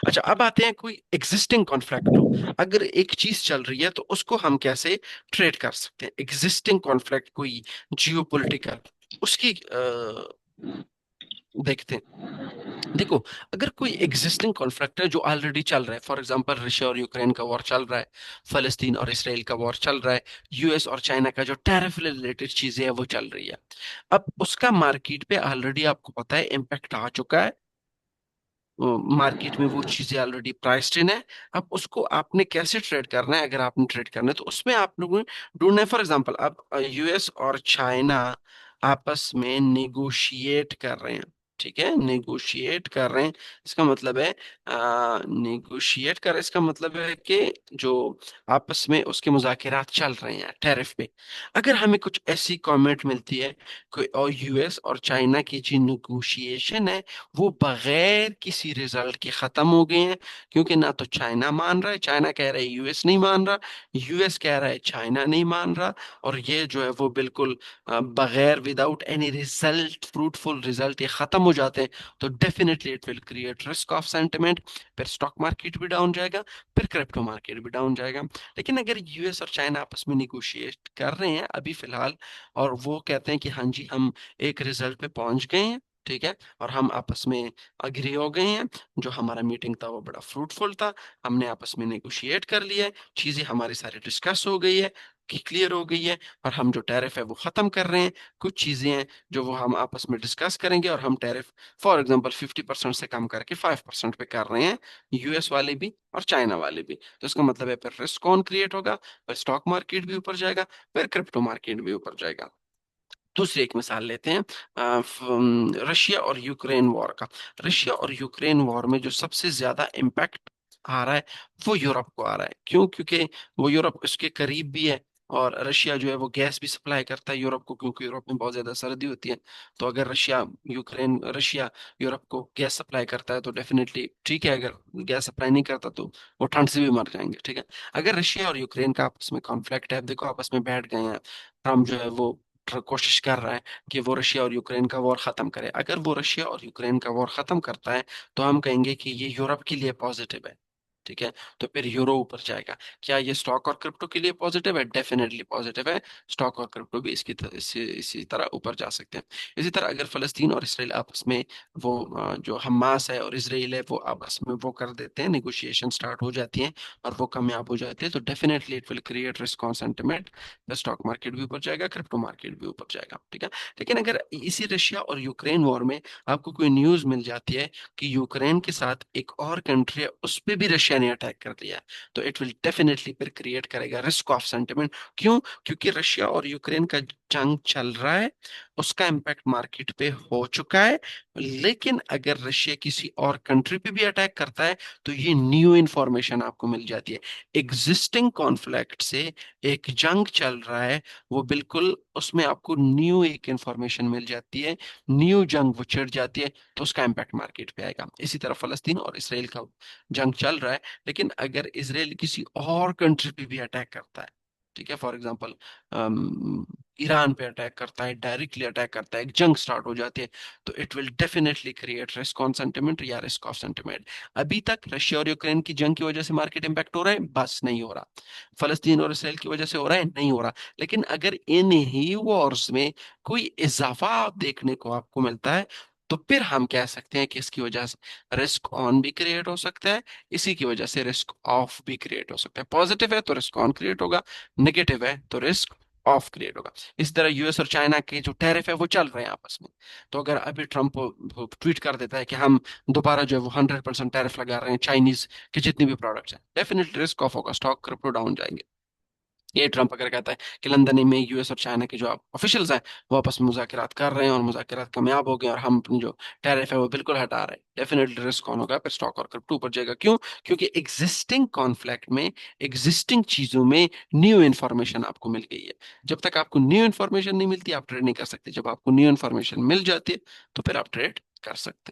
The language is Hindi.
अच्छा, अब आते हैं कोई एग्जिस्टिंग कॉन्फ्लिक्ट हो। अगर एक चीज चल रही है तो उसको हम कैसे ट्रेड कर सकते हैं? एग्जिस्टिंग कॉन्फ्लिक्ट कोई जियोपॉलिटिकल, उसकी देखते हैं। देखो, अगर कोई एग्जिस्टिंग कॉन्फ्लिक्ट है जो ऑलरेडी चल रहा है, फॉर एग्जांपल रशिया और यूक्रेन का वॉर चल रहा है, फलस्तीन और इसराइल का वॉर चल रहा है, यूएस और चाइना का जो टैरिफ रिलेटेड चीजें है वो चल रही है। अब उसका मार्केट पे ऑलरेडी आपको पता है इम्पैक्ट आ चुका है। मार्केट में वो चीजें ऑलरेडी प्राइस्ड इन है। अब उसको आपने कैसे ट्रेड करना है? अगर आपने ट्रेड करना है तो उसमें आप लोगों ने ढूंढना है। फॉर एग्जांपल, अब यूएस और चाइना आपस में नेगोशिएट कर रहे हैं। ठीक है, नेगोशिएट कर रहे हैं, इसका मतलब है नेगोशिएट कर, इसका मतलब है कि जो आपस में उसके मुज़ाकरात चल रहे हैं टैरिफ पे। अगर हमें कुछ ऐसी कमेंट मिलती है कोई, और यूएस और चाइना की जो नेगोशिएशन है वो बगैर किसी रिजल्ट के खत्म हो गए हैं, क्योंकि ना तो चाइना मान रहा है, चाइना कह रहा है यूएस नहीं मान रहा, यूएस कह रहा है चाइना नहीं मान रहा, और ये जो है वो बिल्कुल बगैर without any result, fruitful result ये खत्म हो जाते हैं, तो definitely it will create risk of sentiment. फिर स्टॉक मार्केट भी डाउन जाएगा, फिर क्रिप्टो मार्केट भी डाउन जाएगा। लेकिन अगर यूएस और चाइना आपस में निगोशिएट कर रहे हैं अभी फिलहाल, और वो कहते हैं कि हाँ जी हम एक रिजल्ट पे पहुंच गए हैं, ठीक है, और हम आपस में अग्री हो गए हैं, जो हमारा मीटिंग था वो बड़ा फ्रूटफुल था, हमने आपस में नेगोशिएट कर लिया है, चीजें हमारी सारी डिस्कस हो गई है, कि क्लियर हो गई है, और हम जो टैरिफ है वो खत्म कर रहे हैं। कुछ चीजें हैं जो वो हम आपस में डिस्कस करेंगे, और हम टैरिफ फॉर एग्जांपल 50% से कम करके 5% पे कर रहे हैं, यूएस वाले भी और चाइना वाले भी। तो इसका मतलब है फिर रिस्क कौन क्रिएट होगा? फिर स्टॉक मार्केट भी ऊपर जाएगा, फिर क्रिप्टो मार्केट भी ऊपर जाएगा। दूसरी एक मिसाल लेते हैं, रशिया और यूक्रेन वॉर का। रशिया और यूक्रेन वॉर में जो सबसे ज्यादा इम्पैक्ट आ रहा है वो यूरोप को आ रहा है। क्यों? क्योंकि वो यूरोप उसके करीब भी है, और रशिया जो है वो गैस भी सप्लाई करता है यूरोप को, क्योंकि यूरोप में बहुत ज्यादा सर्दी होती है। तो अगर रशिया यूरोप को गैस सप्लाई करता है तो डेफिनेटली ठीक है, अगर गैस सप्लाई नहीं करता तो वो ठंड से भी मर जाएंगे। ठीक है, अगर रशिया और यूक्रेन का आपस में कॉन्फ्लिक्ट है, देखो आपस में बैठ गए हैं, ट्रम्प जो है वो कोशिश कर रहा है कि वो रशिया और यूक्रेन का वॉर खत्म करे। अगर वो रशिया और यूक्रेन का वॉर खत्म करता है तो हम कहेंगे कि ये यूरोप के लिए पॉजिटिव है। ठीक है, तो फिर यूरो ऊपर जाएगा। क्या ये स्टॉक और क्रिप्टो के लिए पॉजिटिव है? डेफिनेटली पॉजिटिव है। स्टॉक और क्रिप्टो भी इसी तरह ऊपर जा सकते हैं। इसी तरह अगर फलस्तीन और इसराइल आपस में वो जो हमास है और इसराइल है वो आपस में वो कर देते हैं, नेगोशिएशन स्टार्ट हो जाती है, और वो कामयाब हो जाते हैं, तो definitely it will create risk on sentiment. तो स्टॉक मार्केट भी ऊपर जाएगा, क्रिप्टो मार्केट भी ऊपर जाएगा। ठीक है, लेकिन अगर इसी रशिया और यूक्रेन वॉर में आपको कोई न्यूज मिल जाती है कि यूक्रेन के साथ एक और कंट्री है, उस पे भी रशिया ने अटैक कर दिया है, तो इट विल डेफिनेटली फिर क्रिएट करेगा रिस्क ऑफ सेंटिमेंट। क्यों? क्योंकि रशिया और यूक्रेन का जंग चल रहा है, उसका इम्पैक्ट मार्केट पे हो चुका है। लेकिन अगर रशिया किसी और कंट्री पे भी अटैक करता है तो ये न्यू इंफॉर्मेशन आपको मिल जाती है। एग्जिस्टिंग कॉन्फ्लिक्ट से एक जंग चल रहा है, वो बिल्कुल उसमें आपको न्यू एक इंफॉर्मेशन मिल जाती है, न्यू जंग वो छिड़ जाती है, तो उसका इम्पैक्ट मार्केट पे आएगा। इसी तरह फलस्तीन और इसराइल का जंग चल रहा है, लेकिन अगर इसराइल किसी और कंट्री पे भी अटैक करता है, ठीक है, फॉर एग्जांपल ईरान पे अटैक करता है, डायरेक्टली अटैक करता है, एक जंग स्टार्ट हो जाती है, तो it will definitely create risk on sentiment या रिस्क ऑफ सेंटिमेंट। अभी तक रशिया और यूक्रेन की जंग की वजह से मार्केट इंपैक्ट हो रहा है? बस नहीं हो रहा। फलस्तीन और इसराइल की वजह से हो रहा है? नहीं हो रहा। लेकिन अगर इन ही वॉर्स में कोई इजाफा देखने को आपको मिलता है, तो फिर हम कह सकते हैं कि इसकी वजह से रिस्क ऑन भी क्रिएट हो सकता है, इसी की वजह से रिस्क ऑफ भी क्रिएट हो सकता है। पॉजिटिव है तो रिस्क ऑन क्रिएट होगा, नेगेटिव है तो रिस्क ऑफ क्रिएट होगा। इस तरह यूएस और चाइना के जो टैरिफ है वो चल रहे हैं आपस में। तो अगर अभी ट्रम्प ट्वीट कर देता है कि हम दोबारा जो है वो 100% टैरिफ लगा रहे हैं चाइनीज के जितनी भी प्रोडक्ट्स हैं, डेफिनेटली रिस्क ऑफ होगा, स्टॉक क्रिप्टो डाउन जाएंगे। ये ट्रम्प अगर कहता है कि लंदन में यूएस और चाइना के जो ऑफिशियल्स हैं वो आपस में मुज़ाकरात कर रहे हैं और मुज़ाकरात कामयाब हो गए, और हम अपनी जो टैरिफ है वो बिल्कुल हटा रहे हैं, डेफिनेटली रिस्क ऑन होगा, फिर स्टॉक और क्रिप्टो ऊपर जाएगा। क्यों? क्योंकि एग्जिस्टिंग कॉन्फ्लिक्ट में, एग्जिस्टिंग चीजों में न्यू इन्फॉर्मेशन आपको मिल गई है। जब तक आपको न्यू इन्फॉर्मेशन नहीं मिलती आप ट्रेड नहीं कर सकते, जब आपको न्यू इन्फॉर्मेशन मिल जाती है तो फिर आप ट्रेड कर सकते हैं।